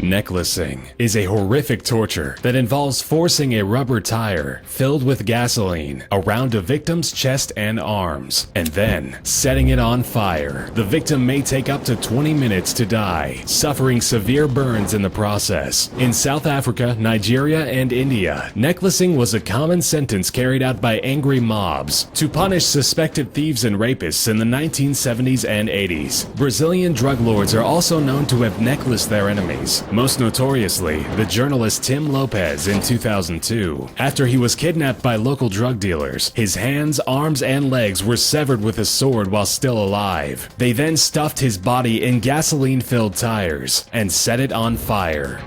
Necklacing is a horrific torture that involves forcing a rubber tire filled with gasoline around a victim's chest and arms, and then setting it on fire. The victim may take up to 20 minutes to die, suffering severe burns in the process. In South Africa, Nigeria, and India, necklacing was a common sentence carried out by angry mobs to punish suspected thieves and rapists in the 1970s and 80s. Brazilian drug lords are also known to have necklaced their enemies, most notoriously the journalist Tim Lopez in 2002. After he was kidnapped by local drug dealers, his hands, arms, and legs were severed with a sword while still alive. They then stuffed his body in gasoline-filled tires and set it on fire.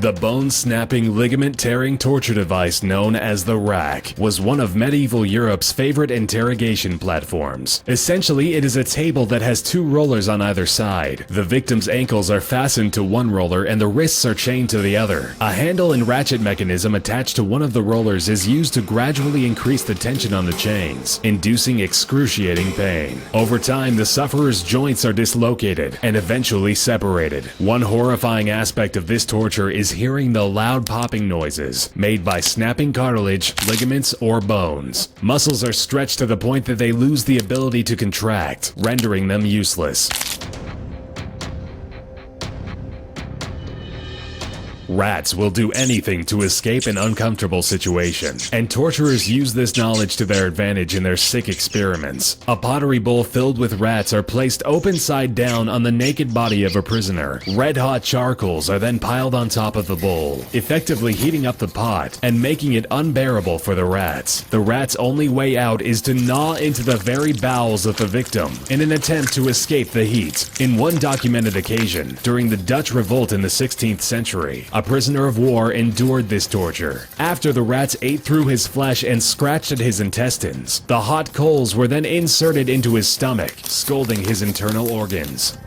The bone-snapping, ligament-tearing torture device known as the rack was one of medieval Europe's favorite interrogation platforms. Essentially, it is a table that has two rollers on either side. The victim's ankles are fastened to one roller and the wrists are chained to the other. A handle and ratchet mechanism attached to one of the rollers is used to gradually increase the tension on the chains, inducing excruciating pain. Over time, the sufferer's joints are dislocated and eventually separated. One horrifying aspect of this torture is hearing the loud popping noises made by snapping cartilage, ligaments, or bones. Muscles are stretched to the point that they lose the ability to contract, rendering them useless. Rats will do anything to escape an uncomfortable situation, and torturers use this knowledge to their advantage in their sick experiments. A pottery bowl filled with rats are placed open side down on the naked body of a prisoner. Red-hot charcoals are then piled on top of the bowl, effectively heating up the pot and making it unbearable for the rats. The rats' only way out is to gnaw into the very bowels of the victim in an attempt to escape the heat. In one documented occasion, during the Dutch revolt in the 16th century, a prisoner of war endured this torture. After the rats ate through his flesh and scratched at his intestines, the hot coals were then inserted into his stomach, scalding his internal organs.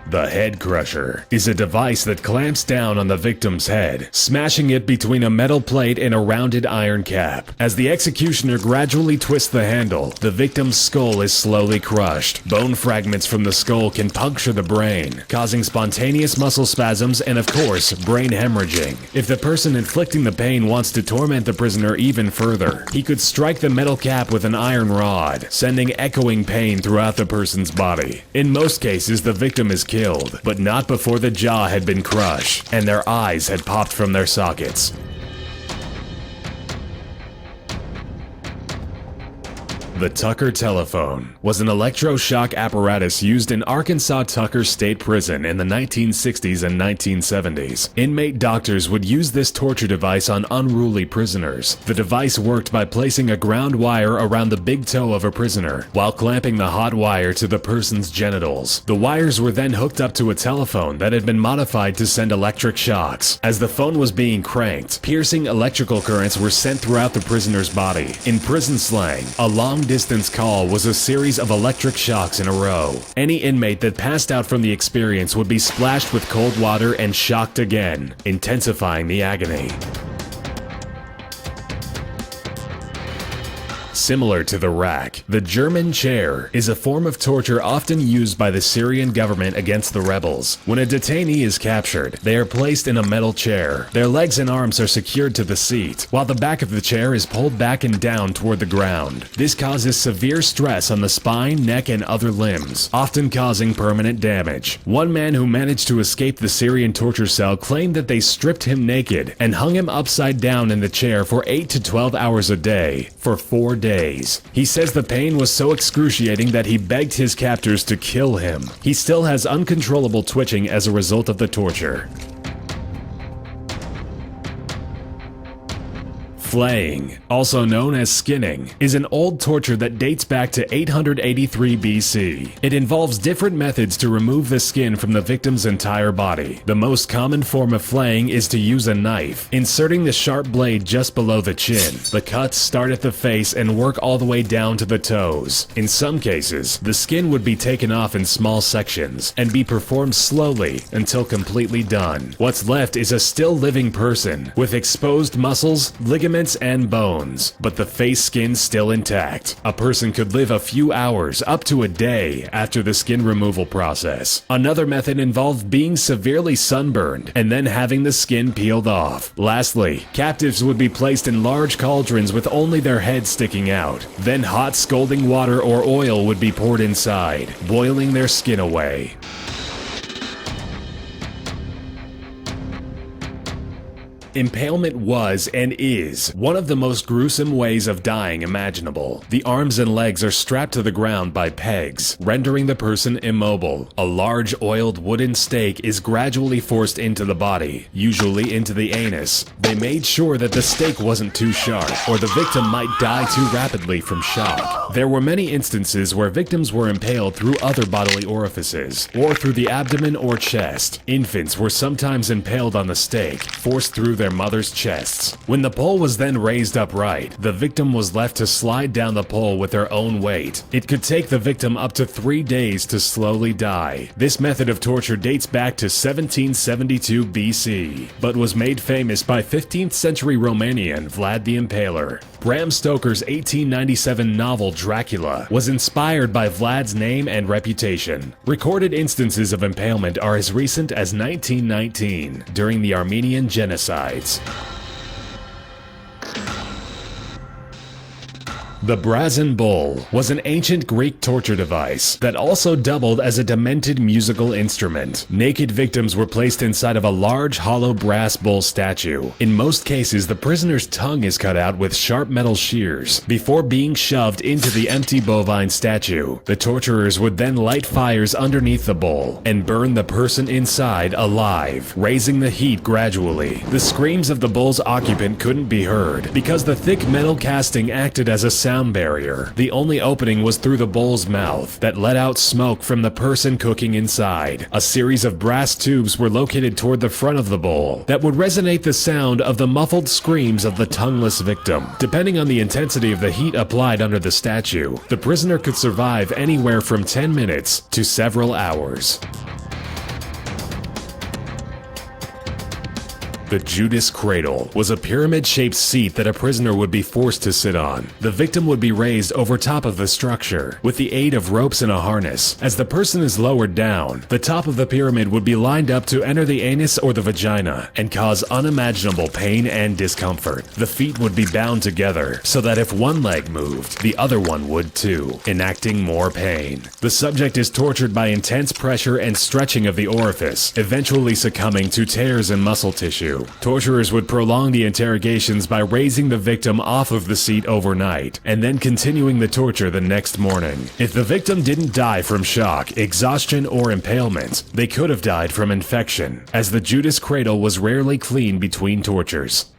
The head crusher is a device that clamps down on the victim's head, smashing it between a metal plate and a rounded iron cap. As the executioner gradually twists the handle, the victim's skull is slowly crushed. Bone fragments from the skull can puncture the brain, causing spontaneous muscle spasms and, of course, brain hemorrhaging. If the person inflicting the pain wants to torment the prisoner even further, he could strike the metal cap with an iron rod, sending echoing pain throughout the person's body. In most cases, the victim is killed, but not before the jaw had been crushed and their eyes had popped from their sockets. The Tucker telephone was an electroshock apparatus used in Arkansas Tucker State Prison in the 1960s and 1970s. Inmate doctors would use this torture device on unruly prisoners. The device worked by placing a ground wire around the big toe of a prisoner while clamping the hot wire to the person's genitals. The wires were then hooked up to a telephone that had been modified to send electric shocks. As the phone was being cranked, piercing electrical currents were sent throughout the prisoner's body. In prison slang, a long-distance call was a series of electric shocks in a row. Any inmate that passed out from the experience would be splashed with cold water and shocked again, intensifying the agony. Similar to the rack, the German chair is a form of torture often used by the Syrian government against the rebels. When a detainee is captured, they are placed in a metal chair. Their legs and arms are secured to the seat, while the back of the chair is pulled back and down toward the ground. This causes severe stress on the spine, neck, and other limbs, often causing permanent damage. One man who managed to escape the Syrian torture cell claimed that they stripped him naked and hung him upside down in the chair for 8 to 12 hours a day for 4 days. He says the pain was so excruciating that he begged his captors to kill him. He still has uncontrollable twitching as a result of the torture. Flaying, also known as skinning, is an old torture that dates back to 883 BC. It involves different methods to remove the skin from the victim's entire body. The most common form of flaying is to use a knife, inserting the sharp blade just below the chin. The cuts start at the face and work all the way down to the toes. In some cases, the skin would be taken off in small sections and be performed slowly until completely done. What's left is a still living person with exposed muscles, ligaments, ligaments and bones, but the face skin still intact. A person could live a few hours up to a day after the skin removal process. Another method involved being severely sunburned and then having the skin peeled off. Lastly, captives would be placed in large cauldrons with only their heads sticking out. Then hot scalding water or oil would be poured inside, boiling their skin away. Impalement was and is one of the most gruesome ways of dying imaginable. The arms and legs are strapped to the ground by pegs, rendering the person immobile. A large oiled wooden stake is gradually forced into the body, usually into the anus. They made sure that the stake wasn't too sharp, or the victim might die too rapidly from shock. There were many instances where victims were impaled through other bodily orifices, or through the abdomen or chest. Infants were sometimes impaled on the stake, forced through their mother's chests. When the pole was then raised upright, the victim was left to slide down the pole with their own weight. It could take the victim up to 3 days to slowly die. This method of torture dates back to 1772 BC, but was made famous by 15th century Romanian Vlad the Impaler. Bram Stoker's 1897 novel Dracula was inspired by Vlad's name and reputation. Recorded instances of impalement are as recent as 1919, during the Armenian genocides. The brazen bowl was an ancient Greek torture device that also doubled as a demented musical instrument. Naked victims were placed inside of a large hollow brass bowl statue. In most cases, the prisoner's tongue is cut out with sharp metal shears before being shoved into the empty bovine statue. The torturers would then light fires underneath the bowl and burn the person inside alive, raising the heat gradually. The screams of the bowl's occupant couldn't be heard because the thick metal casting acted as a sound barrier. The only opening was through the bowl's mouth that let out smoke from the person cooking inside. A series of brass tubes were located toward the front of the bowl that would resonate the sound of the muffled screams of the tongueless victim. Depending on the intensity of the heat applied under the statue, the prisoner could survive anywhere from 10 minutes to several hours. The Judas cradle was a pyramid-shaped seat that a prisoner would be forced to sit on. The victim would be raised over top of the structure with the aid of ropes and a harness. As the person is lowered down, the top of the pyramid would be lined up to enter the anus or the vagina and cause unimaginable pain and discomfort. The feet would be bound together so that if one leg moved, the other one would too, enacting more pain. The subject is tortured by intense pressure and stretching of the orifice, eventually succumbing to tears in muscle tissue. Torturers would prolong the interrogations by raising the victim off of the seat overnight, and then continuing the torture the next morning. If the victim didn't die from shock, exhaustion, or impalement, they could have died from infection, as the Judas cradle was rarely cleaned between tortures.